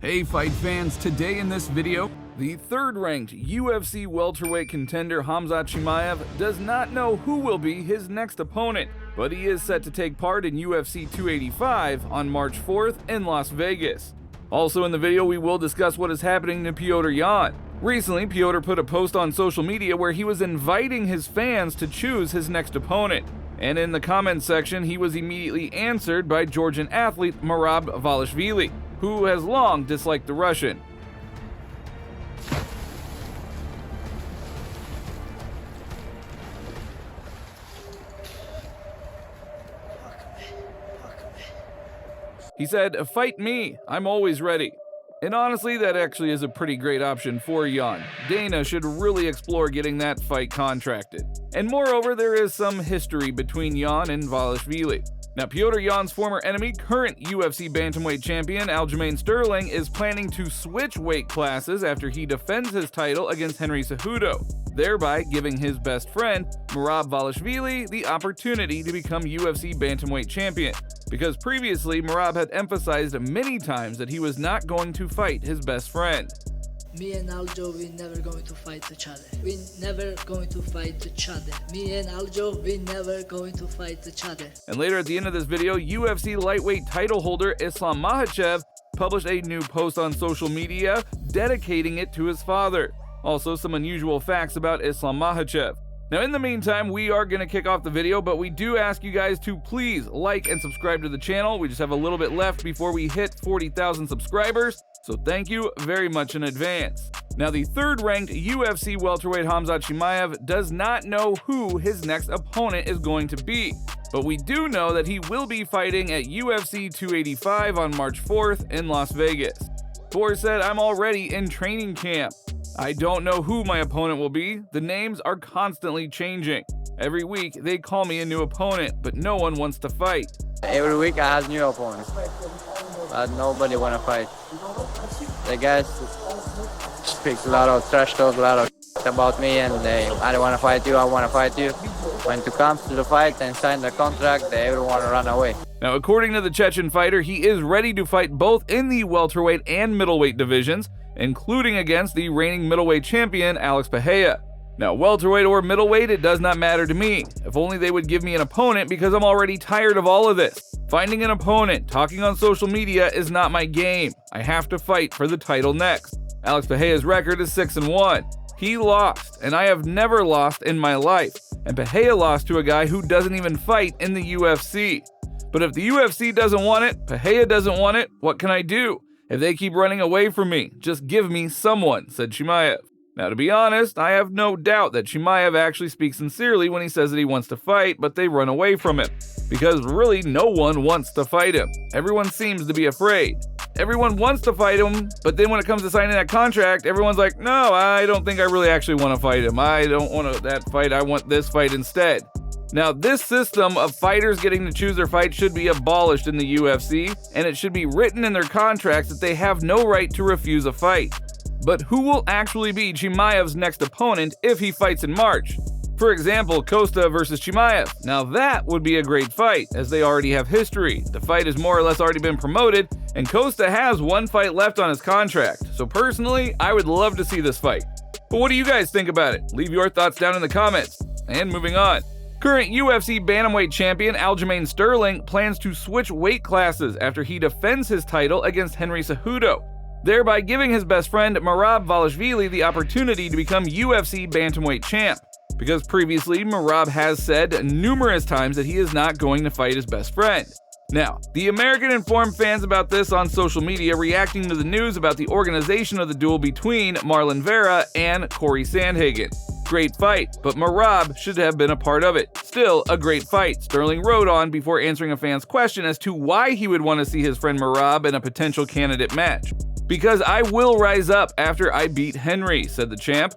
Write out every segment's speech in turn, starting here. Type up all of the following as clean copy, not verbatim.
Hey fight fans, today in this video, the third-ranked UFC welterweight contender Khamzat Chimaev does not know who will be his next opponent, but he is set to take part in UFC 285 on March 4th in Las Vegas. Also in the video, we will discuss what is happening to Petr Yan. Recently, Petr put a post on social media where he was inviting his fans to choose his next opponent. And in the comments section, he was immediately answered by Georgian athlete Merab Valishvili, who has long disliked the Russian. He said, "Fight me, I'm always ready." And honestly, that actually is a pretty great option for Yan. Dana should really explore getting that fight contracted. And moreover, there is some history between Yan and Valishvili. Now, Petr Yan's former enemy, current UFC bantamweight champion Aljamain Sterling, is planning to switch weight classes after he defends his title against Henry Cejudo, thereby giving his best friend, Merab Valishvili, the opportunity to become UFC bantamweight champion, because previously Merab had emphasized many times that he was not going to fight his best friend. Me and Aljo, we never going to fight each other. We never going to fight each other. Me and Aljo, we never going to fight each other. And later at the end of this video, UFC lightweight title holder Islam Makhachev published a new post on social media dedicating it to his father. Also, some unusual facts about Islam Makhachev. Now, in the meantime, we are going to kick off the video, but we do ask you guys to please like and subscribe to the channel. We just have a little bit left before we hit 40,000 subscribers, so thank you very much in advance. Now, the third-ranked UFC welterweight Khamzat Chimaev does not know who his next opponent is going to be, but we do know that he will be fighting at UFC 285 on March 4th in Las Vegas. Thor said, "I'm already in training camp. I don't know who my opponent will be. The names are constantly changing. Every week they call me a new opponent, but no one wants to fight. Every week I have new opponents, but nobody want to fight. The guys speak a lot of trash talk, a lot of about me, and I don't want to fight you, I want to fight you. When it comes to the fight and sign the contract, they everyone run away." Now, according to the Chechen fighter, he is ready to fight both in the welterweight and middleweight divisions, including against the reigning middleweight champion Alex Pereira. Now, welterweight or middleweight, it does not matter to me. If only they would give me an opponent, because I'm already tired of all of this. Finding an opponent, talking on social media is not my game. I have to fight for the title next. Alex Pereira's record is 6-1. He lost, and I have never lost in my life. And Pereira lost to a guy who doesn't even fight in the UFC. But if the UFC doesn't want it, Pereira doesn't want it, what can I do? If they keep running away from me, just give me someone," said Chimaev. Now, to be honest, I have no doubt that Chimaev actually speaks sincerely when he says that he wants to fight, but they run away from him. Because really, no one wants to fight him. Everyone seems to be afraid. Everyone wants to fight him, but then when it comes to signing that contract, everyone's like, "No, I don't think I really actually want to fight him. I don't want that fight, I want this fight instead." Now, this system of fighters getting to choose their fight should be abolished in the UFC, and it should be written in their contracts that they have no right to refuse a fight. But who will actually be Chimaev's next opponent if he fights in March? For example, Costa versus Chimaev. Now that would be a great fight, as they already have history. The fight has more or less already been promoted, and Costa has one fight left on his contract. So personally, I would love to see this fight. But what do you guys think about it? Leave your thoughts down in the comments. And moving on. Current UFC bantamweight champion Aljamain Sterling plans to switch weight classes after he defends his title against Henry Cejudo, thereby giving his best friend Merab Valishvili the opportunity to become UFC bantamweight champ, because previously Merab has said numerous times that he is not going to fight his best friend. Now, the American informed fans about this on social media, reacting to the news about the organization of the duel between Marlon Vera and Corey Sandhagen. Great fight, but Merab should have been a part of it. Still a great fight, Sterling wrote on before answering a fan's question as to why he would want to see his friend Merab in a potential candidate match. "Because I will rise up after I beat Henry," said the champ.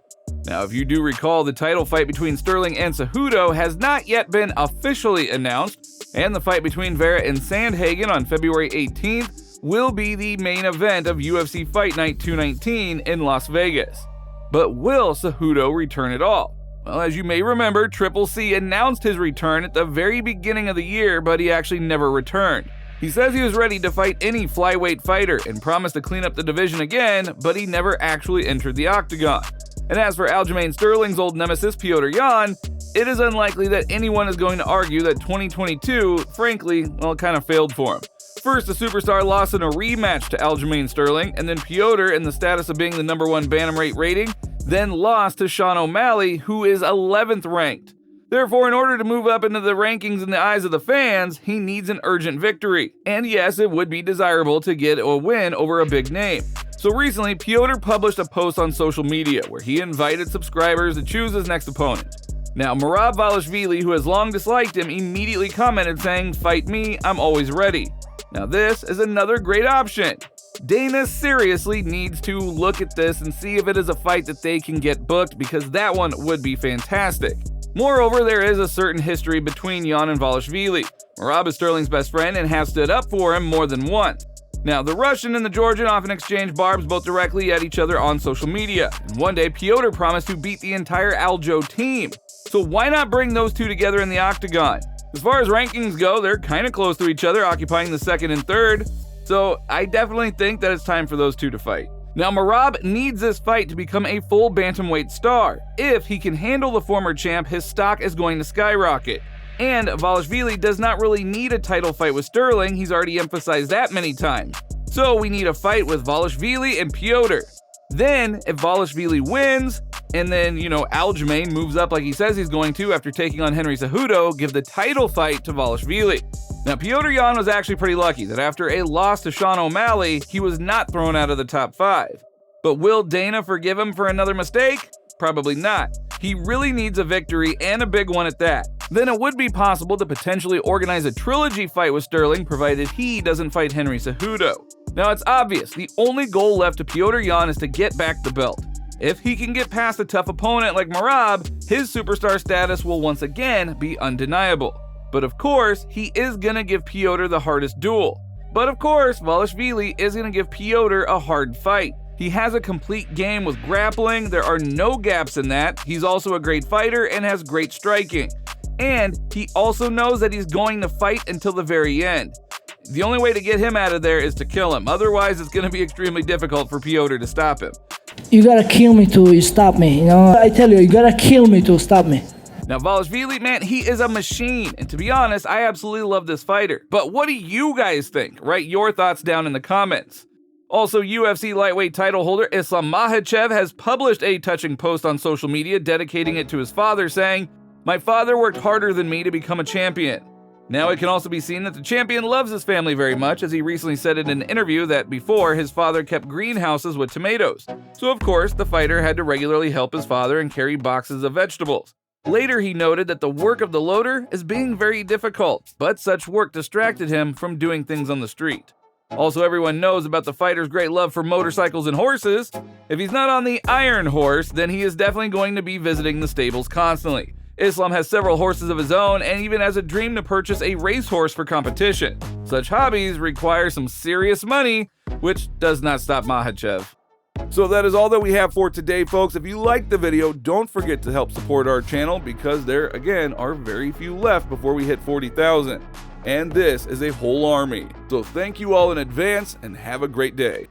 Now, if you do recall, the title fight between Sterling and Cejudo has not yet been officially announced, and the fight between Vera and Sandhagen on February 18th will be the main event of UFC Fight Night 219 in Las Vegas. But will Cejudo return at all? Well, as you may remember, Triple C announced his return at the very beginning of the year, but he actually never returned. He says he was ready to fight any flyweight fighter and promised to clean up the division again, but he never actually entered the octagon. And as for Aljamain Sterling's old nemesis Petr Yan, it is unlikely that anyone is going to argue that 2022, frankly, well, kind of failed for him. First, the superstar lost in a rematch to Aljamain Sterling, and then Petr, in the status of being the #1 bantamweight rating, then lost to Sean O'Malley, who is 11th ranked. Therefore, in order to move up into the rankings in the eyes of the fans, he needs an urgent victory. And yes, it would be desirable to get a win over a big name. So recently, Petr published a post on social media where he invited subscribers to choose his next opponent. Now, Merab Dvalishvili, who has long disliked him, immediately commented saying, "Fight me, I'm always ready." Now this is another great option. Dana seriously needs to look at this and see if it is a fight that they can get booked, because that one would be fantastic. Moreover, there is a certain history between Yan and Dvalishvili. Merab is Sterling's best friend and has stood up for him more than once. Now, the Russian and the Georgian often exchange barbs both directly at each other on social media, and one day Petr promised to beat the entire Aljo team. So why not bring those two together in the octagon? As far as rankings go, they're kind of close to each other, occupying the 2nd and 3rd, so I definitely think that it's time for those two to fight. Now, Merab needs this fight to become a full bantamweight star. If he can handle the former champ, his stock is going to skyrocket. And Dvalishvili does not really need a title fight with Sterling, he's already emphasized that many times. So we need a fight with Dvalishvili and Petr. Then, if Dvalishvili wins, and then, Aljamain moves up like he says he's going to after taking on Henry Cejudo, give the title fight to Dvalishvili. Now, Petr Yan was actually pretty lucky that after a loss to Sean O'Malley, he was not thrown out of the top 5. But will Dana forgive him for another mistake? Probably not. He really needs a victory, and a big one at that. Then it would be possible to potentially organize a trilogy fight with Sterling, provided he doesn't fight Henry Cejudo. Now, it's obvious, the only goal left to Petr Yan is to get back the belt. If he can get past a tough opponent like Merab, his superstar status will once again be undeniable. But of course, he is going to give Petr the hardest duel. But of course, Dvalishvili is going to give Petr a hard fight. He has a complete game with grappling, there are no gaps in that, he's also a great fighter and has great striking. And he also knows that he's going to fight until the very end. The only way to get him out of there is to kill him, otherwise it's going to be extremely difficult for Petr to stop him. You gotta kill me to stop me, I tell you, you gotta kill me to stop me. Now, Dvalishvili, man, he is a machine, and to be honest, I absolutely love this fighter. But what do you guys think? Write your thoughts down in the comments. Also, UFC lightweight title holder Islam Makhachev has published a touching post on social media dedicating it to his father, saying, "My father worked harder than me to become a champion." Now, it can also be seen that the champion loves his family very much, as he recently said in an interview that before, his father kept greenhouses with tomatoes. So of course, the fighter had to regularly help his father and carry boxes of vegetables. Later, he noted that the work of the loader is being very difficult, but such work distracted him from doing things on the street. Also, everyone knows about the fighter's great love for motorcycles and horses. If he's not on the Iron Horse, then he is definitely going to be visiting the stables constantly. Islam has several horses of his own and even has a dream to purchase a racehorse for competition. Such hobbies require some serious money, which does not stop Makhachev. So that is all that we have for today, folks. If you liked the video, don't forget to help support our channel, because there, again, are very few left before we hit 40,000. And this is a whole army. So thank you all in advance and have a great day.